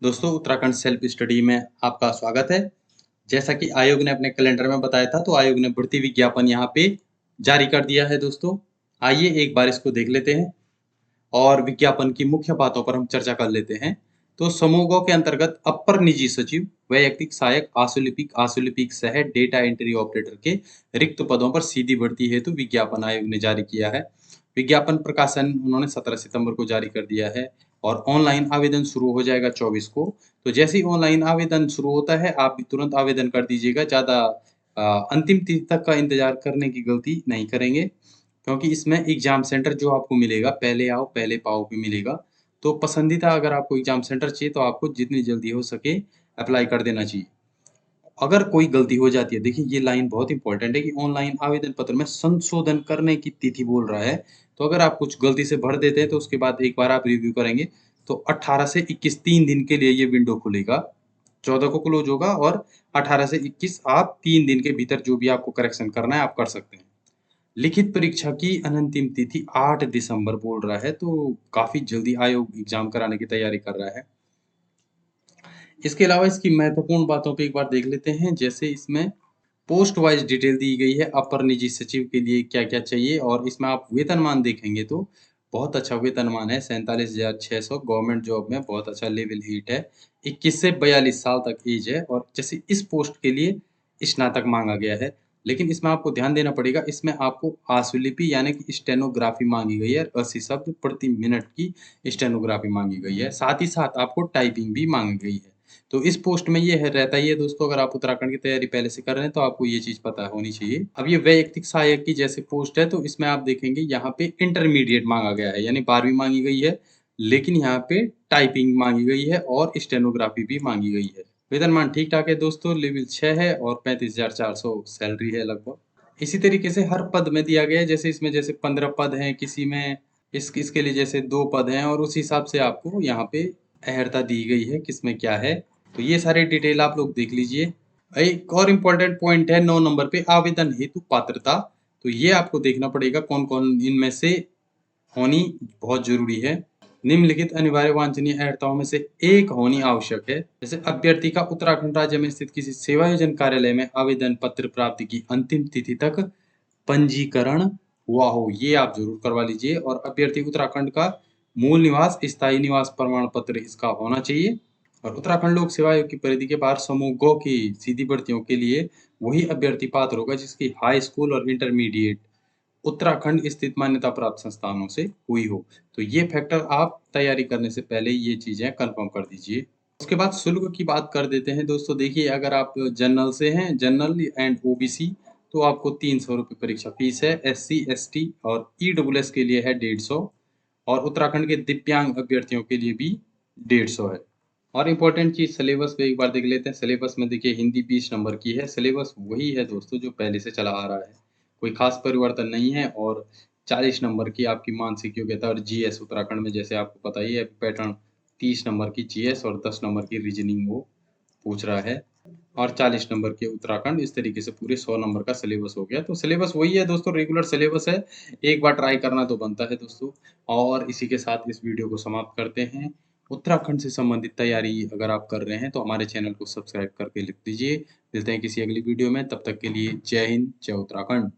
दोस्तों Uttarakhand self study में आपका स्वागत है। जैसा कि आयोग ने अपने कैलेंडर में बताया था, तो आयोग ने भर्ती विज्ञापन यहाँ पे जारी कर दिया है। दोस्तों आइए एक बार इसको देख लेते हैं और विज्ञापन की मुख्य बातों पर हम चर्चा कर लेते हैं। तो समूहों के अंतर्गत अपर निजी सचिव, वैयक्तिक सहायक, आशुलिपिक सह डेटा एंट्री ऑपरेटर के रिक्त पदों पर सीधी भर्ती हेतु विज्ञापन आयोग ने जारी किया है। विज्ञापन प्रकाशन उन्होंने 17 सितंबर को जारी कर दिया है और ऑनलाइन आवेदन शुरू हो जाएगा 24 को। तो जैसे ही ऑनलाइन आवेदन शुरू होता है, आप भी तुरंत आवेदन कर दीजिएगा। ज़्यादा अंतिम तिथि तक का इंतजार करने की गलती नहीं करेंगे, क्योंकि इसमें एग्जाम सेंटर जो आपको मिलेगा, पहले आओ पहले पाओ पे मिलेगा। तो पसंदीदा अगर आपको एग्जाम सेंटर चाहिए तो आपको जितनी जल्दी हो सके अप्लाई कर देना चाहिए। अगर कोई गलती हो जाती है, देखिए ये लाइन बहुत इंपॉर्टेंट है कि ऑनलाइन आवेदन पत्र में संशोधन करने की तिथि बोल रहा है। तो अगर आप कुछ गलती से भर देते हैं तो उसके बाद एक बार आप रिव्यू करेंगे तो 18 से 21 3 दिन के लिए ये विंडो खुलेगा। 14 को क्लोज होगा और 18 से 21 आप 3 दिन के भीतर जो भी आपको करेक्शन करना है आप कर सकते हैं। लिखित परीक्षा की अंतिम तिथि 8 दिसंबर बोल रहा है, तो काफी जल्दी आयोग एग्जाम कराने की तैयारी कर रहा है। इसके अलावा इसकी महत्वपूर्ण बातों पे एक बार देख लेते हैं। जैसे इसमें पोस्ट वाइज डिटेल दी गई है, अपर निजी सचिव के लिए क्या क्या चाहिए, और इसमें आप वेतनमान देखेंगे तो बहुत अच्छा वेतनमान है, 47,600। गवर्नमेंट जॉब में बहुत अच्छा लेवल 8 है। 21 से 42 साल तक एज है, और जैसे इस पोस्ट के लिए स्नातक मांगा गया है। लेकिन इसमें आपको ध्यान देना पड़ेगा, इसमें आपको आशुलिपि यानी कि स्टेनोग्राफी मांगी गई है, 80 शब्द प्रति मिनट की स्टेनोग्राफी मांगी गई है। साथ ही साथ आपको टाइपिंग भी मांगी गई है। तो इस पोस्ट में ये है रहता ही है दोस्तों। अगर आप उत्तराखंड की तैयारी पहले से कर रहे हैं तो आपको ये चीज पता होनी चाहिए। अब ये वैयक्तिक सहायक की जैसे पोस्ट है, तो इसमें आप देखेंगे यहाँ पे इंटरमीडिएट मांगा गया है, यानी 12वीं मांगी गई है। लेकिन यहाँ पे टाइपिंग मांगी गई है और स्टेनोग्राफी भी मांगी गई है। वेतनमान ठीक ठाक है दोस्तों, लेवल 6 है और 35,400 सैलरी है लगभग। इसी तरीके से हर पद में दिया गया है। जैसे इसमें जैसे 15 पद हैं, किसी में इसके लिए जैसे 2 पद हैं, और उस हिसाब से आपको यहाँ पे अहर्ता दी गई है किसमें क्या है। तो ये सारी डिटेल आप लोग देख लीजिए। एक और इम्पोर्टेंट पॉइंट है 9 नंबर पे, आवेदन हेतु पात्रता। तो ये आपको देखना पड़ेगा कौन कौन इनमें से होनी बहुत जरूरी है। निम्नलिखित अनिवार्य वांछनीय अर्हताओं में से एक होनी आवश्यक है। जैसे अभ्यर्थी का उत्तराखंड राज्य में स्थित किसी सेवायोजन कार्यालय में आवेदन पत्र प्राप्ति की अंतिम तिथि तक पंजीकरण हुआ हो, ये आप जरूर करवा लीजिए। और अभ्यर्थी उत्तराखंड का मूल निवास, स्थायी निवास प्रमाण पत्र इसका होना चाहिए। और उत्तराखंड लोक सेवा आयोग की परिधि के बाहर समूह गो की सीधी भर्तियों के लिए वही अभ्यर्थी पात्र होगा जिसकी हाई स्कूल और इंटरमीडिएट उत्तराखंड स्थित मान्यता प्राप्त संस्थानों से हुई हो। तो ये फैक्टर आप तैयारी करने से पहले ये चीजें कंफर्म कर दीजिए। उसके बाद शुल्क की बात कर देते हैं दोस्तों। देखिए अगर आप जनरल से हैं, जनरल एंड ओबीसी, तो आपको 300 रुपये परीक्षा फीस है। SC ST और EWS के लिए है 150, और उत्तराखंड के दिव्यांग अभ्यर्थियों के लिए भी 150 है। और इम्पोर्टेंट चीज सिलेबस पे एक बार देख लेते हैं। सिलेबस में देखिए हिंदी 20 नंबर की है। सिलेबस वही है दोस्तों जो पहले से चला आ रहा है, कोई खास परिवर्तन नहीं है। और 40 नंबर की आपकी मानसिक योग्यता और GS उत्तराखंड में जैसे आपको पता ही है पैटर्न, 30 नंबर की GS और 10 नंबर की रीजनिंग वो पूछ रहा है, और 40 नंबर के उत्तराखंड। इस तरीके से पूरे 100 नंबर का सिलेबस हो गया। तो सिलेबस वही है दोस्तों, रेगुलर सिलेबस है। एक बार ट्राई करना तो बनता है दोस्तों। और इसी के साथ इस वीडियो को समाप्त करते हैं। उत्तराखंड से संबंधित तैयारी अगर आप कर रहे हैं तो हमारे चैनल को सब्सक्राइब करके लिख दीजिए। मिलते हैं किसी अगली वीडियो में, तब तक के लिए जय हिंद, जय उत्तराखंड।